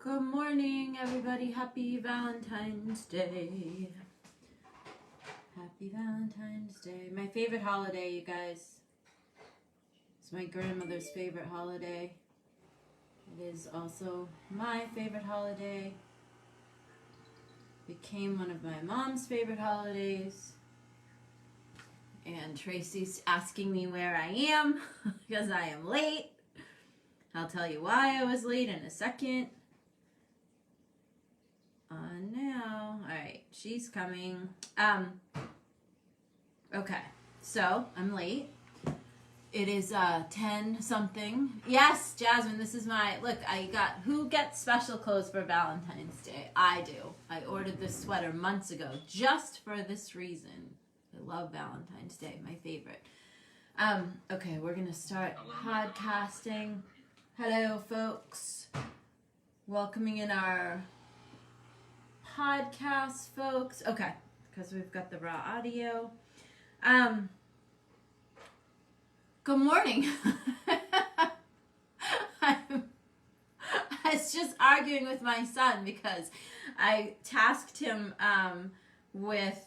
Good morning, everybody. Happy Valentine's Day. Happy Valentine's Day. My favorite holiday, you guys. It's my grandmother's favorite holiday. It is also my favorite holiday. Became one of my mom's favorite holidays. And Tracy's asking me where I am because I am late. I'll tell you why I was late in a second. Now. Alright, she's coming. Okay, so I'm late. It is 10 something. Yes, Jasmine, this is my, look, who gets special clothes for Valentine's Day? I do. I ordered this sweater months ago just for this reason. I love Valentine's Day, my favorite. Okay, we're gonna start podcasting. Hello, folks. Welcoming in our podcast, folks. Okay, because we've got the raw audio. Good morning. I was just arguing with my son because I tasked him with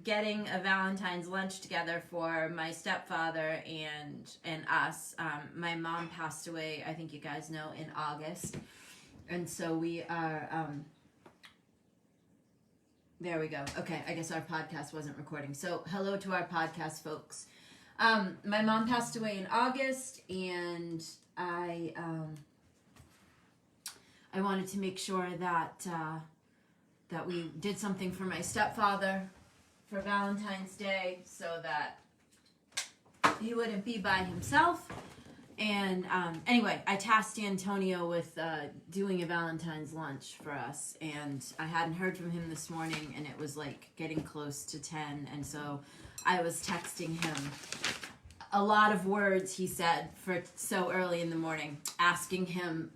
getting a Valentine's lunch together for my stepfather and us. My mom passed away, I think you guys know, in August. And so we are, there we go. Okay, I guess our podcast wasn't recording. So hello to our podcast, folks. My mom passed away in August, and I wanted to make sure that we did something for my stepfather for Valentine's Day so that he wouldn't be by himself. And anyway, I tasked Antonio with doing a Valentine's lunch for us, and I hadn't heard from him this morning, and it was like getting close to 10, and so I was texting him a lot of words he said for so early in the morning, asking him,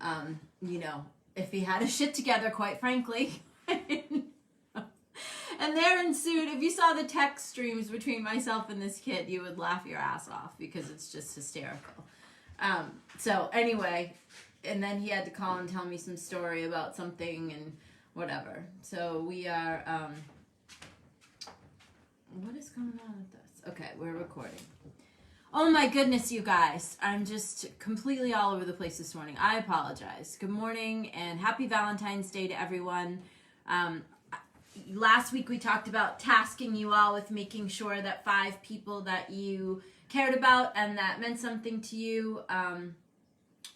if he had his shit together, quite frankly. And there ensued, if you saw the text streams between myself and this kid, you would laugh your ass off because it's just hysterical. So anyway, and then he had to call and tell me some story about something and whatever. So we are, what is going on with this? Okay, we're recording. Oh my goodness, you guys. I'm just completely all over the place this morning. I apologize. Good morning and happy Valentine's Day to everyone. Last week we talked about tasking you all with making sure that 5 people that you cared about and that meant something to you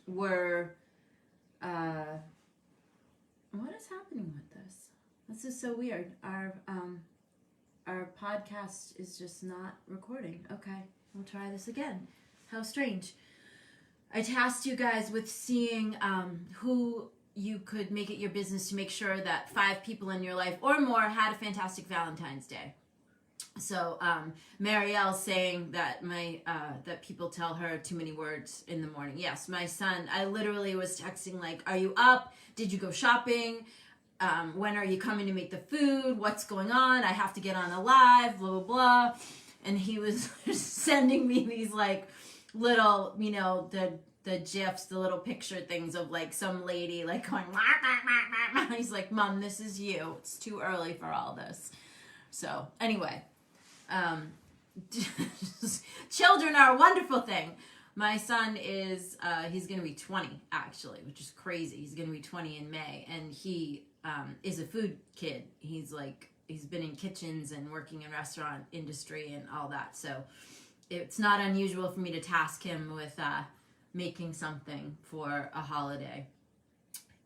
were what is happening with this? This is so weird. Our podcast is just not recording. Okay, we'll try this again. How strange. I tasked you guys with seeing who you could make it your business to make sure that 5 people in your life or more had a fantastic Valentine's Day. So Marielle's saying that that people tell her too many words in the morning. Yes, my son, I literally was texting like, are you up? Did you go shopping? When are you coming to make the food? What's going on? I have to get on a live, blah, blah, blah. And he was sending me these like little, the GIFs, the little picture things of like some lady like going, wah, wah, wah, wah. He's like, Mom, this is you. It's too early for all this. So anyway, children are a wonderful thing. My son is, he's going to be 20 actually, which is crazy. He's going to be 20 in May, and he is a food kid. He's been in kitchens and working in restaurant industry and all that. So it's not unusual for me to task him with making something for a holiday.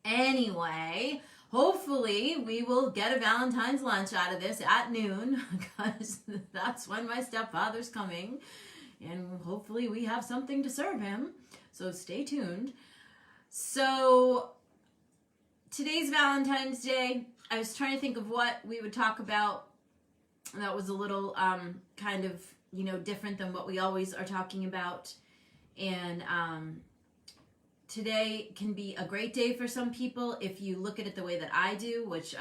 Anyway, hopefully we will get a Valentine's lunch out of this at noon because that's when my stepfather's coming, and hopefully we have something to serve him. So stay tuned. So today's Valentine's Day. I was trying to think of what we would talk about that was a little kind of, different than what we always are talking about. And today can be a great day for some people if you look at it the way that I do, which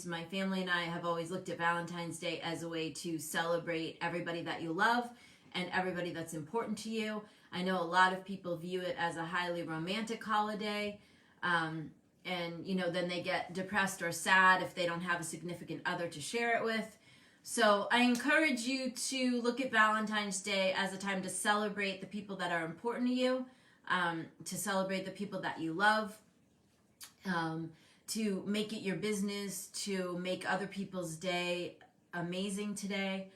my family and I have always looked at Valentine's Day as a way to celebrate everybody that you love and everybody that's important to you. I know a lot of people view it as a highly romantic holiday. And, you know, then they get depressed or sad if they don't have a significant other to share it with. So I encourage you to look at Valentine's Day as a time to celebrate the people that are important to you, to celebrate the people that you love, to make it your business to make other people's day amazing today.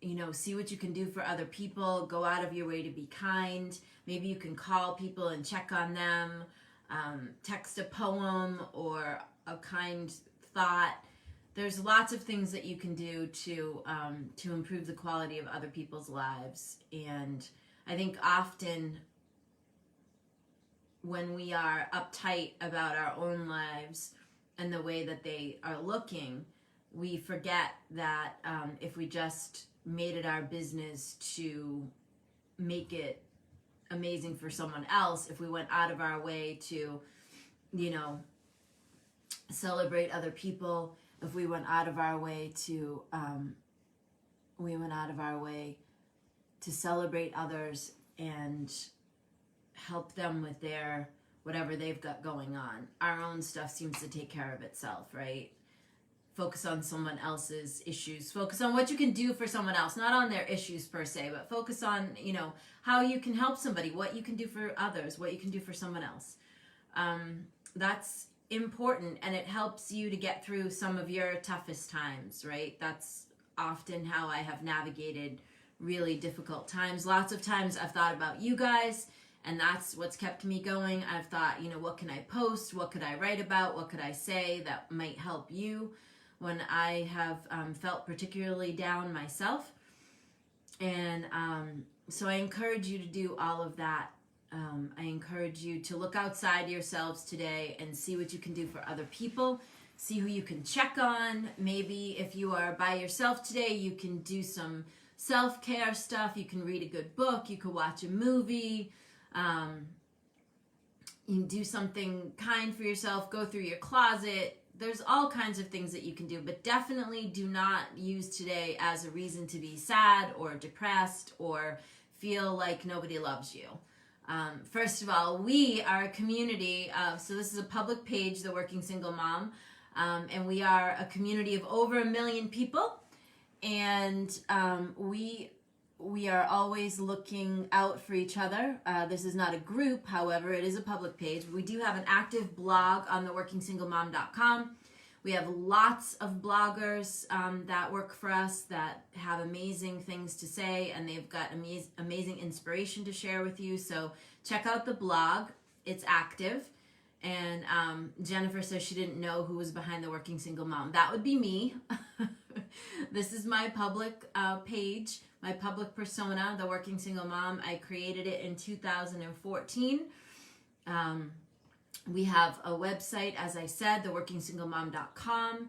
You know, see what you can do for other people. Go out of your way to be kind. Maybe you can call people and check on them. Text a poem or a kind thought. There's lots of things that you can do to improve the quality of other people's lives. And I think often when we are uptight about our own lives and the way that they are looking, we forget that if we just made it our business to make it amazing for someone else, if we went out of our way to, you know, celebrate other people, if we went out of our way to celebrate others and help them with their whatever they've got going on. Our own stuff seems to take care of itself, right? Focus on someone else's issues. Focus on what you can do for someone else, not on their issues per se, but focus on, you know, how you can help somebody, what you can do for others, what you can do for someone else. That's important, and it helps you to get through some of your toughest times, right? That's often how I have navigated really difficult times. Lots of times I've thought about you guys, and that's what's kept me going. I've thought, you know, what can I post? What could I write about? What could I say that might help you when I have felt particularly down myself? And so I encourage you to do all of that. I encourage you to look outside yourselves today and see what you can do for other people. See who you can check on. Maybe if you are by yourself today, you can do some self-care stuff. You can read a good book. You could watch a movie. You can do something kind for yourself. Go through your closet. There's all kinds of things that you can do, but definitely do not use today as a reason to be sad or depressed or feel like nobody loves you. First of all, we are a community of, so this is a public page, The Working Single Mom, and we are a community of over 1 million people, and we are always looking out for each other. This is not a group, however, it is a public page. We do have an active blog on theworkingsinglemom.com. We have lots of bloggers that work for us that have amazing things to say, and they've got amazing inspiration to share with you. So check out the blog. It's active. And Jennifer says she didn't know who was behind The Working Single Mom. That would be me. This is my public page, my public persona, The Working Single Mom. I created it in 2014. We have a website, as I said, theworkingsinglemom.com.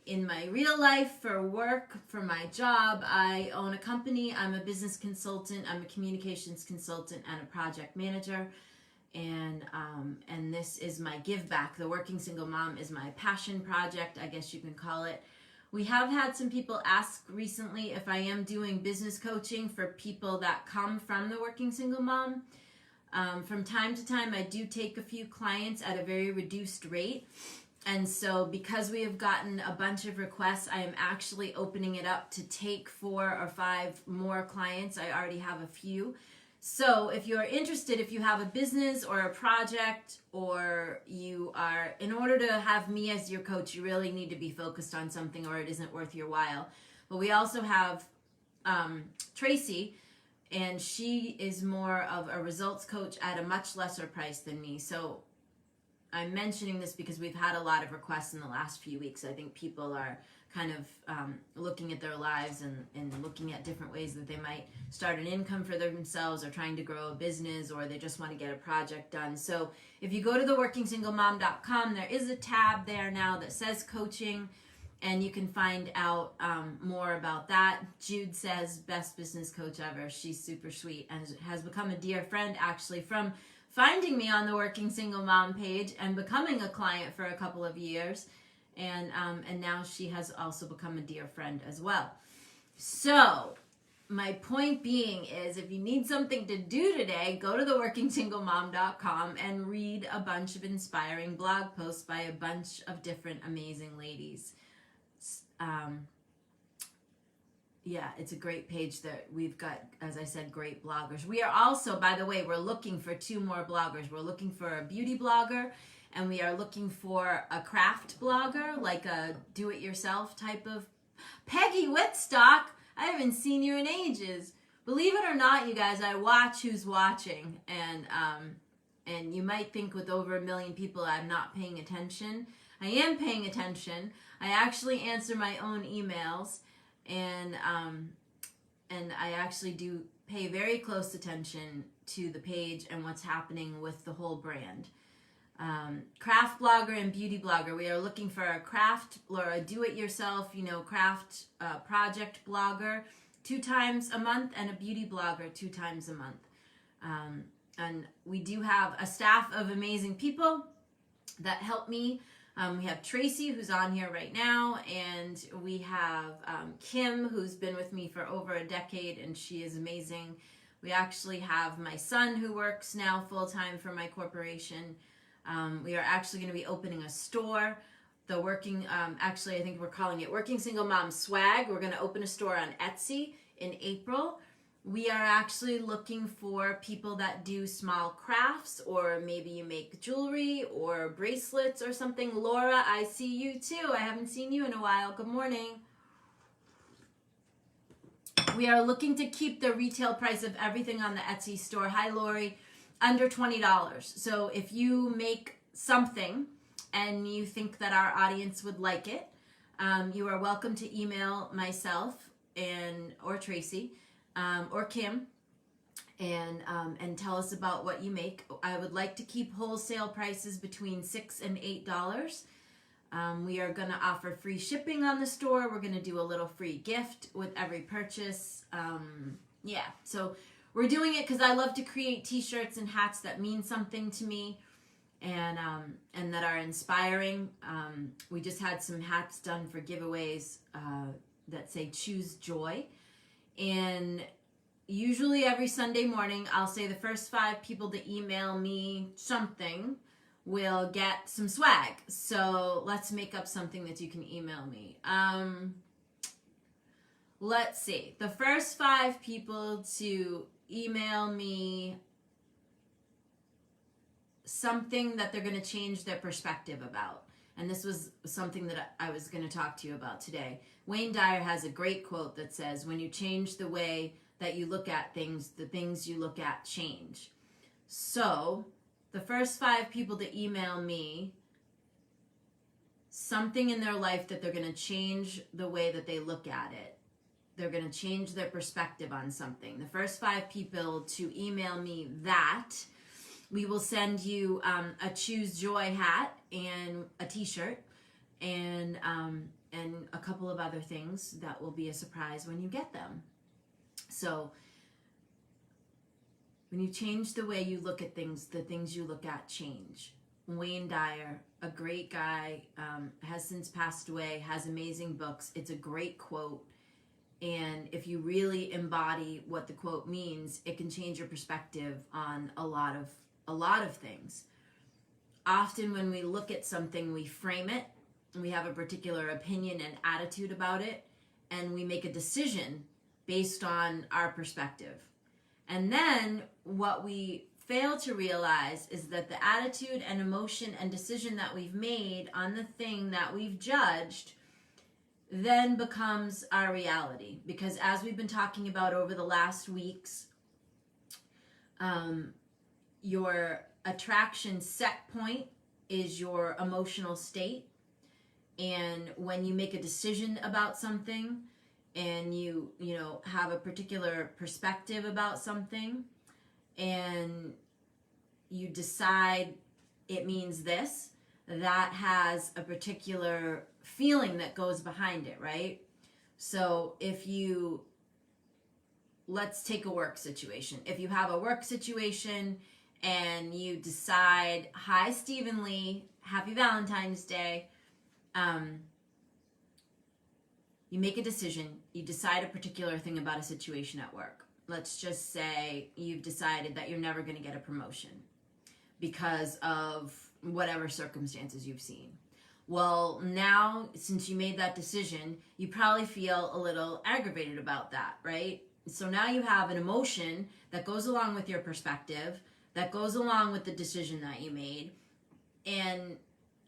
In my real life, for work, for my job, I own a company. I'm a business consultant. I'm a communications consultant and a project manager. And this is my give back. The Working Single Mom is my passion project, I guess you can call it. We have had some people ask recently if I am doing business coaching for people that come from The Working Single Mom. From time to time, I do take a few clients at a very reduced rate. And so because we have gotten a bunch of requests, I am actually opening it up to take 4 or 5 more clients. I already have a few. So if you're interested, if you have a business or a project, or you are, in order to have me as your coach, you really need to be focused on something or it isn't worth your while. But we also have Tracy, and she is more of a results coach at a much lesser price than me. So I'm mentioning this because we've had a lot of requests in the last few weeks. I think people are kind of looking at their lives and looking at different ways that they might start an income for themselves, or trying to grow a business, or they just want to get a project done. So if you go to theworkingsinglemom.com, there is a tab there now that says coaching, and you can find out more about that. Jude says, best business coach ever. She's super sweet and has become a dear friend, actually, from finding me on the Working Single Mom page and becoming a client for a couple of years. And now she has also become a dear friend as well. So my point being is, if you need something to do today, go to theworkingsinglemom.com and read a bunch of inspiring blog posts by a bunch of different amazing ladies. Yeah, it's a great page that we've got, as I said, great bloggers. We are also, by the way, we're looking for 2 more bloggers. We're looking for a beauty blogger, and we are looking for a craft blogger, like a do-it-yourself type of. Peggy Whitstock, I haven't seen you in ages. Believe it or not, you guys, I watch who's watching, and you might think with over 1 million people I'm not paying attention. I am paying attention. I actually answer my own emails, and I actually do pay very close attention to the page and what's happening with the whole brand. Craft blogger and beauty blogger. We are looking for a craft or a do-it-yourself, craft project blogger 2 times a month, and a beauty blogger 2 times a month. And we do have a staff of amazing people that help me. We have Tracy, who's on here right now, and we have Kim, who's been with me for over a decade, and she is amazing. We actually have my son, who works now full-time for my corporation. We are actually going to be opening a store. Actually, I think we're calling it Working Single Mom Swag. We're going to open a store on Etsy in April. We are actually looking for people that do small crafts, or maybe you make jewelry or bracelets or something. Laura, I see you too. I haven't seen you in a while. Good morning. We are looking to keep the retail price of everything on the Etsy store. Hi, Lori. Under $20. So if you make something and you think that our audience would like it, you are welcome to email myself or Tracy or Kim and tell us about what you make. I would like to keep wholesale prices between $6 and $8. We are going to offer free shipping on the store. We're going to do a little free gift with every purchase. So we're doing it because I love to create t-shirts and hats that mean something to me and that are inspiring. We just had some hats done for giveaways that say choose joy. And usually every Sunday morning, I'll say the first 5 people to email me something will get some swag. So let's make up something that you can email me. Let's see. The first 5 people to email me something that they're going to change their perspective about. And this was something that I was going to talk to you about today. Wayne Dyer has a great quote that says, when you change the way that you look at things, the things you look at change. So the first 5 people to email me something in their life that they're going to change the way that they look at it. They're going to change their perspective on something. The first 5 people to email me that, we will send you a Choose Joy hat and a t-shirt and a couple of other things that will be a surprise when you get them. So when you change the way you look at things, the things you look at change. Wayne Dyer, a great guy, has since passed away, has amazing books. It's a great quote. And if you really embody what the quote means, it can change your perspective on a lot of things. Often when we look at something, we frame it, and we have a particular opinion and attitude about it, and we make a decision based on our perspective. And then what we fail to realize is that the attitude and emotion and decision that we've made on the thing that we've judged then becomes our reality. Because as we've been talking about over the last weeks, your attraction set point is your emotional state. And when you make a decision about something and you have a particular perspective about something and you decide it means this, that has a particular feeling that goes behind it, right? So let's take a work situation. If you have a work situation and you decide, hi, Stephen Lee, happy Valentine's Day. you make a decision, you decide a particular thing about a situation at work. Let's just say you've decided that you're never going to get a promotion because of whatever circumstances you've seen. Well, now, since you made that decision, you probably feel a little aggravated about that, right? So now you have an emotion that goes along with your perspective, that goes along with the decision that you made, and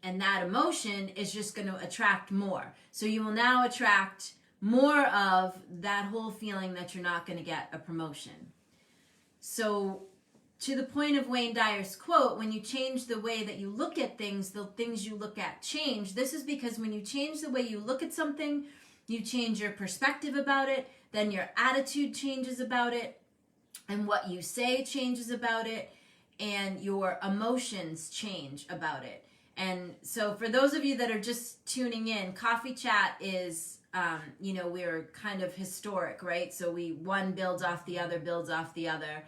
that emotion is just going to attract more. So you will now attract more of that whole feeling that you're not going to get a promotion. So to the point of Wayne Dyer's quote, when you change the way that you look at things, the things you look at change. This is because when you change the way you look at something, you change your perspective about it, then your attitude changes about it, and what you say changes about it, and your emotions change about it. And so for those of you that are just tuning in, Coffee Chat is, we're kind of historic, right? So one builds off the other, builds off the other.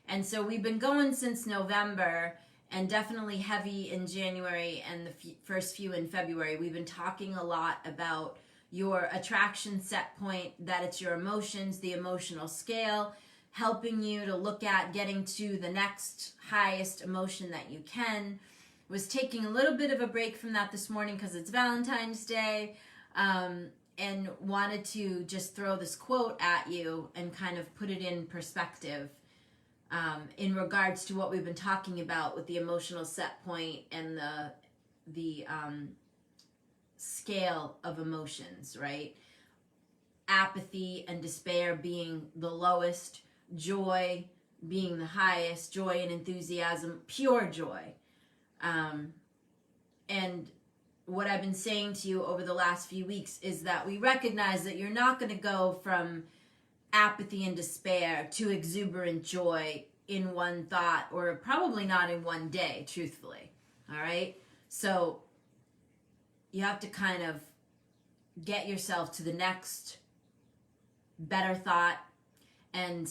And so we've been going since November, and definitely heavy in January and the first few in February. We've been talking a lot about your attraction set point, that it's your emotions, the emotional scale, helping you to look at getting to the next highest emotion that you can. Was taking a little bit of a break from that this morning because it's Valentine's Day, and wanted to just throw this quote at you and kind of put it in perspective in regards to what we've been talking about with the emotional set point and the scale of emotions, right? Apathy and despair being the lowest, joy being the highest, joy and enthusiasm, pure joy. And what I've been saying to you over the last few weeks is that we recognize that you're not going to go from apathy and despair to exuberant joy in one thought, or probably not in one day, truthfully. All right? So you have to kind of get yourself to the next better thought. And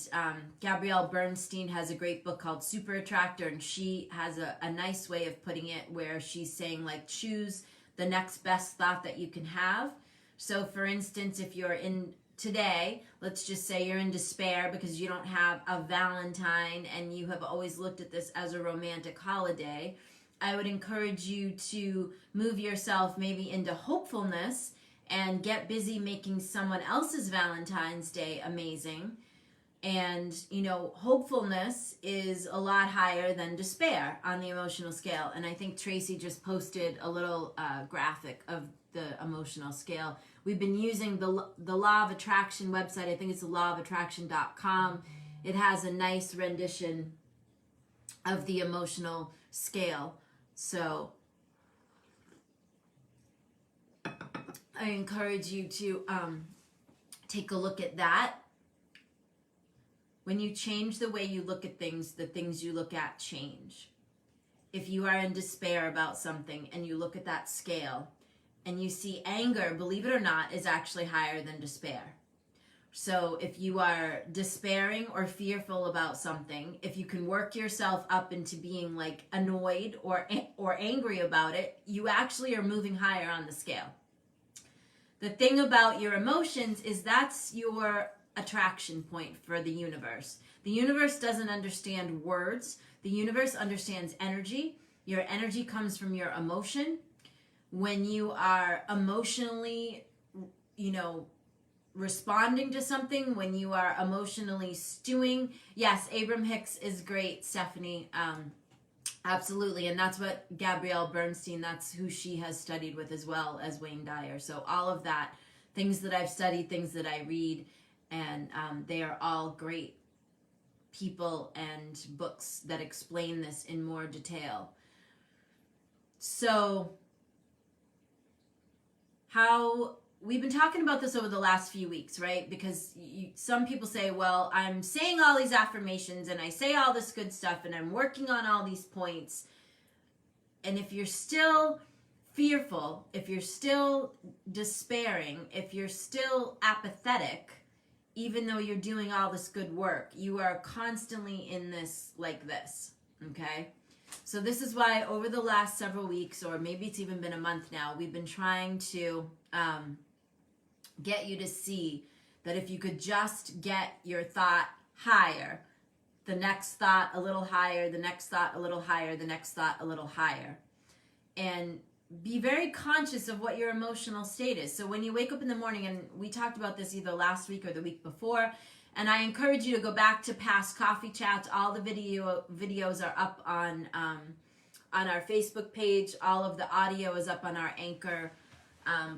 Gabrielle Bernstein has a great book called Super Attractor, and she has a nice way of putting it where she's saying, like, choose the next best thought that you can have. So, for instance, if you're in today, let's just say you're in despair because you don't have a Valentine and you have always looked at this as a romantic holiday, I would encourage you to move yourself maybe into hopefulness and get busy making someone else's Valentine's Day amazing. And, hopefulness is a lot higher than despair on the emotional scale. And I think Tracy just posted a little graphic of the emotional scale. We've been using the Law of Attraction website. I think it's lawofattraction.com. It has a nice rendition of the emotional scale. So I encourage you to take a look at that. When you change the way you look at things, the things you look at change. If you are in despair about something and you look at that scale and you see anger, believe it or not, is actually higher than despair. So if you are despairing or fearful about something, if you can work yourself up into being like annoyed or angry about it, you actually are moving higher on the scale. The thing about your emotions is that's your attraction point for the universe. The universe doesn't understand words. The universe understands energy. Your energy comes from your emotion. When you are emotionally, responding to something, when you are emotionally stewing. Yes, Abram Hicks is great, Stephanie. Absolutely. And that's what Gabrielle Bernstein, that's who she has studied with as well as Wayne Dyer. So all of that, things that I've studied, things that I read, and they are all great people and books that explain this in more detail. So how we've been talking about this over the last few weeks, right? Because some people say, well, I'm saying all these affirmations and I say all this good stuff and I'm working on all these points. And if you're still fearful, if you're still despairing, if you're still apathetic, even though you're doing all this good work, you are constantly in this like this, okay? So this is why over the last several weeks, or maybe it's even been a month now, we've been trying to get you to see that if you could just get your thought higher, the next thought a little higher, the next thought a little higher, the next thought a little higher, and be very conscious of what your emotional state is. So when you wake up in the morning, and we talked about this either last week or the week before, and I encourage you to go back to past coffee chats. All the videos are up on our Facebook page. All of the audio is up on our Anchor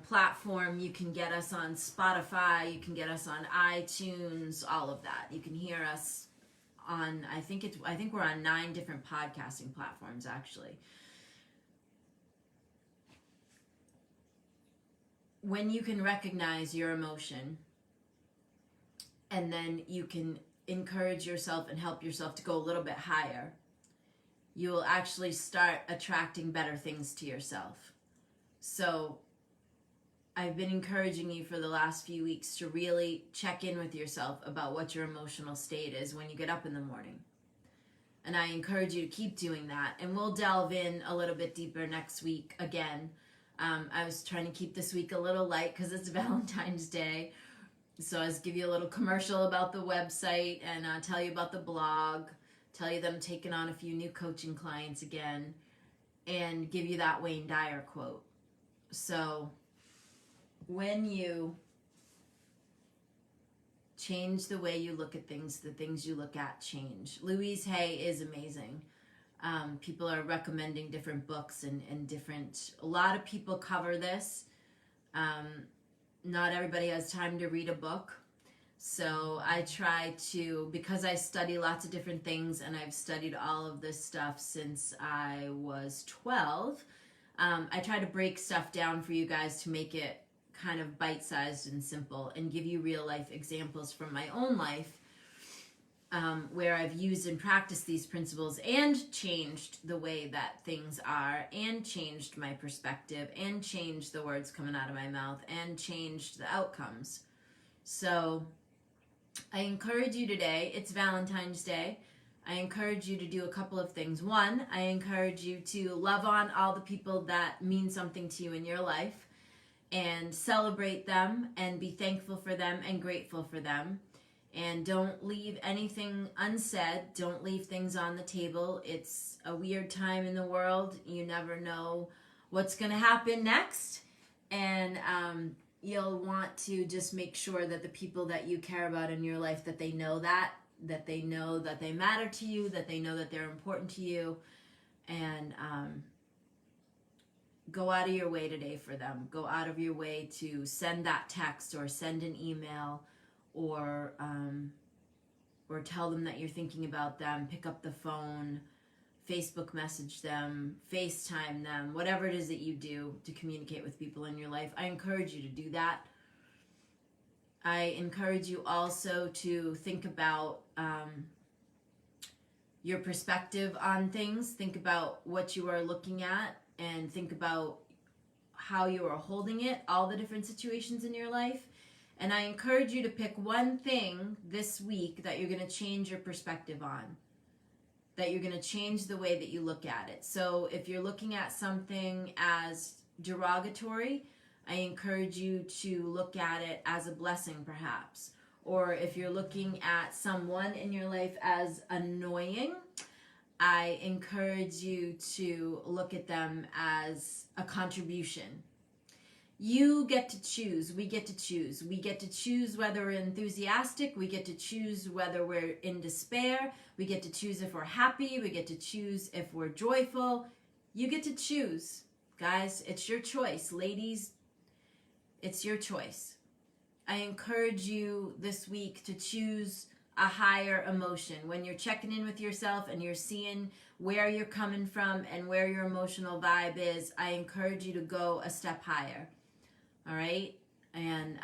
platform. You can get us on Spotify. You can get us on iTunes. All of that. You can hear us on. I think we're on 9 different podcasting platforms actually. When you can recognize your emotion, and then you can encourage yourself and help yourself to go a little bit higher, you will actually start attracting better things to yourself. So I've been encouraging you for the last few weeks to really check in with yourself about what your emotional state is when you get up in the morning. And I encourage you to keep doing that. And we'll delve in a little bit deeper next week again. I was trying to keep this week a little light because it's Valentine's Day. So I was give you a little commercial about the website and tell you about the blog, tell you that I'm taking on a few new coaching clients again, and give you that Wayne Dyer quote. So when you change the way you look at things, the things you look at change. Louise Hay is amazing. People are recommending different books and different, a lot of people cover this. Not everybody has time to read a book. So I try to, because I study lots of different things and I've studied all of this stuff since I was 12, I try to break stuff down for you guys to make it kind of bite-sized and simple and give you real life examples from my own life where I've used and practiced these principles and changed the way that things are and changed my perspective and changed the words coming out of my mouth and changed the outcomes. So I encourage you today, it's Valentine's Day, I encourage you to do a couple of things. One, I encourage you to love on all the people that mean something to you in your life and celebrate them and be thankful for them and grateful for them. And don't leave anything unsaid. Don't leave things on the table. It's a weird time in the world. You never know what's going to happen next. And you'll want to just make sure that the people that you care about in your life, that they know that they know that they matter to you, that they know that they're important to you. And go out of your way today for them. Go out of your way to send that text or send an email or tell them that you're thinking about them, pick up the phone, Facebook message them, FaceTime them, whatever it is that you do to communicate with people in your life. I encourage you to do that. I encourage you also to think about your perspective on things. Think about what you are looking at and think about how you are holding it, all the different situations in your life. And I encourage you to pick one thing this week that you're going to change your perspective on, that you're going to change the way that you look at it. So if you're looking at something as derogatory, I encourage you to look at it as a blessing perhaps. Or if you're looking at someone in your life as annoying, I encourage you to look at them as a contribution. You get to choose. We get to choose. We get to choose whether we're enthusiastic. We get to choose whether we're in despair. We get to choose if we're happy. We get to choose if we're joyful. You get to choose. Guys, it's your choice. Ladies, it's your choice. I encourage you this week to choose a higher emotion. When you're checking in with yourself and you're seeing where you're coming from and where your emotional vibe is, I encourage you to go a step higher. All right? And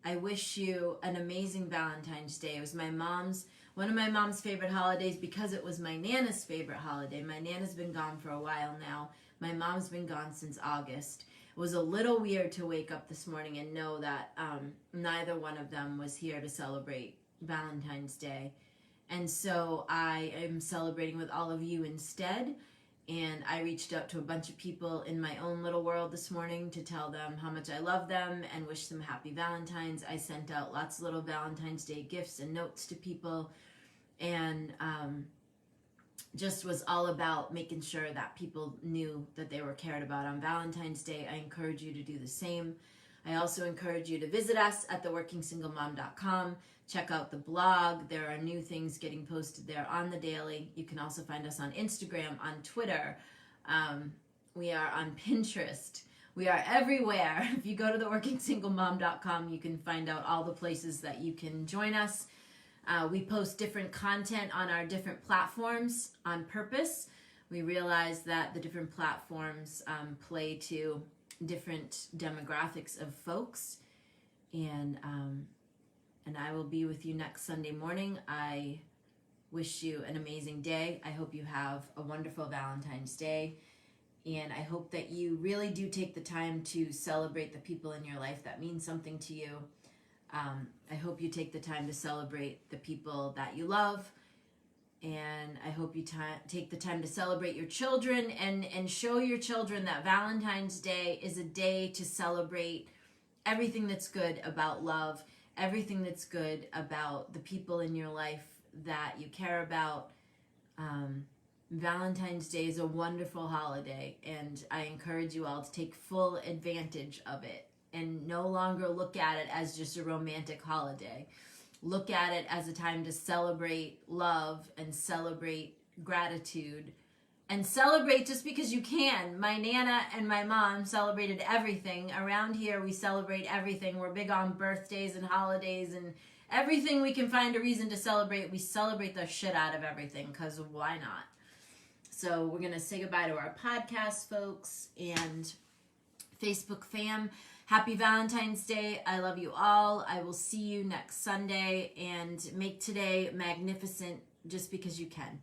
I wish you an amazing Valentine's Day. It was one of my mom's favorite holidays because it was my Nana's favorite holiday. My Nana's been gone for a while now. My mom's been gone since August. It was a little weird to wake up this morning and know that neither one of them was here to celebrate Valentine's Day. And so I am celebrating with all of you instead. And I reached out to a bunch of people in my own little world this morning to tell them how much I love them and wish them happy Valentine's. I sent out lots of little Valentine's Day gifts and notes to people, and just was all about making sure that people knew that they were cared about on Valentine's Day. I encourage you to do the same. I also encourage you to visit us at theworkingsinglemom.com. Check out the blog. There are new things getting posted there on the daily. You can also find us on Instagram, on Twitter. We are on Pinterest. We are everywhere. If you go to theworkingsinglemom.com, you can find out all the places that you can join us. We post different content on our different platforms on purpose. We realize that the different platforms play to different demographics of folks, and I will be with you next Sunday morning. I wish you an amazing day. I hope you have a wonderful Valentine's Day, and I hope that you really do take the time to celebrate the people in your life that mean something to you. I hope you take the time to celebrate the people that you love, and I hope you take the time to celebrate your children and show your children that Valentine's Day is a day to celebrate everything that's good about love, everything that's good about the people in your life that you care about. Valentine's Day is a wonderful holiday, and I encourage you all to take full advantage of it and no longer look at it as just a romantic holiday. Look at it as a time to celebrate love and celebrate gratitude and celebrate just because you can. My Nana and my mom celebrated everything. Around here, we celebrate everything. We're big on birthdays and holidays and everything we can find a reason to celebrate. We celebrate the shit out of everything, because why not? So we're going to say goodbye to our podcast folks and Facebook fam. Happy Valentine's Day. I love you all. I will see you next Sunday, and make today magnificent just because you can.